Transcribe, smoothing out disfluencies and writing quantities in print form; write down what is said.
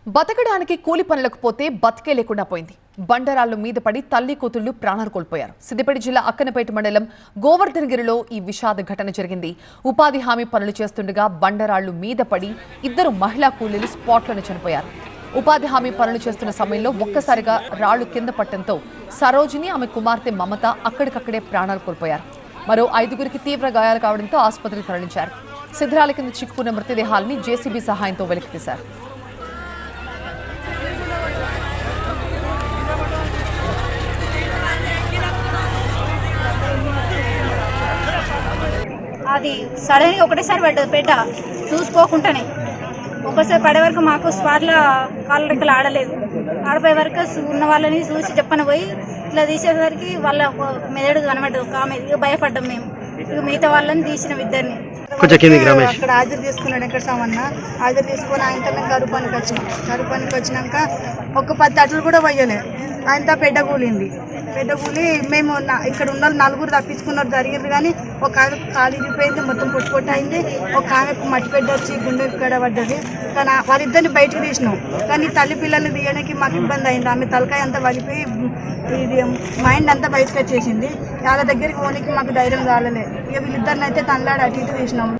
బతకడానికి కూలి పనులకు పోతే బతికే లేకుండా పోయింది. బండరాళ్లు మీద పడి తల్లి కూతుళ్లు ప్రాణాలు కోల్పోయారు. సిద్దిపేట జిల్లా అక్కనపేట మండలం గోవర్ధనగిరిలో ఈ విషాద ఘటన జరిగింది. ఉపాధి హామీ పనులు చేస్తుండగా బండరాళ్లు మీద పడి ఇద్దరు మహిళా కూలీలు స్పాట్లోనే చనిపోయారు. ఉపాధి హామీ పనులు చేస్తున్న సమయంలో ఒక్కసారిగా రాళ్లు కింద పట్టడంతో సరోజిని, ఆమె కుమార్తె మమత అక్కడికక్కడే ప్రాణాలు కోల్పోయారు. మరో 5గురికి తీవ్ర గాయాలు కావడంతో ఆసుపత్రికి తరలించారు. శిథిరాల కింద చిక్కుకున్న మృతదేహాల్ని జేసీబీ సహాయంతో వెలికితీశారు. అది సడన్గా ఒకటేసారి పడ్డది. పెట్ట చూసుకోకుండానే ఒకసారి పడే వరకు మాకు స్పాట్లో కాళ్ళ రెక్కలు ఆడలేదు. ఆడిపోయే వరకు ఉన్న వాళ్ళని చూసి చెప్పని పోయి ఇట్లా తీసేసరికి వాళ్ళ మెదడు కనబడ్డది. ఒక ఆమె భయపడ్డాం మేము. ఇక మిగతా వాళ్ళని తీసిన ఇద్దరిని అక్కడ హాజరు తీసుకున్నాడు. ఎక్కడ సామన్న హాజరు తీసుకొని ఆయనతో మేము కరుపానికి వచ్చినాక ఒక 10 అట్లు కూడా పోయలేదు. ఆయనతో పెద్ద కూలింది. పెద్ద కూలి మేము ఇక్కడ ఉన్న 4 తప్పించుకున్నారు జరిగింది. కానీ ఒక ఆమె కాలు ఇరిగిపోయింది, మొత్తం పొట్టు అయింది. ఒక ఆమెకు మట్టి పెద్ద వచ్చి గుండె ఇక్కడ పడ్డది. కానీ వాళ్ళిద్దరిని బయటకు తీసినాం. కానీ తల్లి పిల్లల్ని తీయడానికి మాకు ఇబ్బంది అయింది. ఆమె తలకాయ అంతా వలిపోయి ఇది మైండ్ అంతా బయటకు వచ్చేసింది. వాళ్ళ దగ్గరికి పోనీకి మాకు ధైర్యం కాలలే. ఇక వీళ్ళిద్దరిని అయితే తనలాడి అటు ఇటు తీసినాము.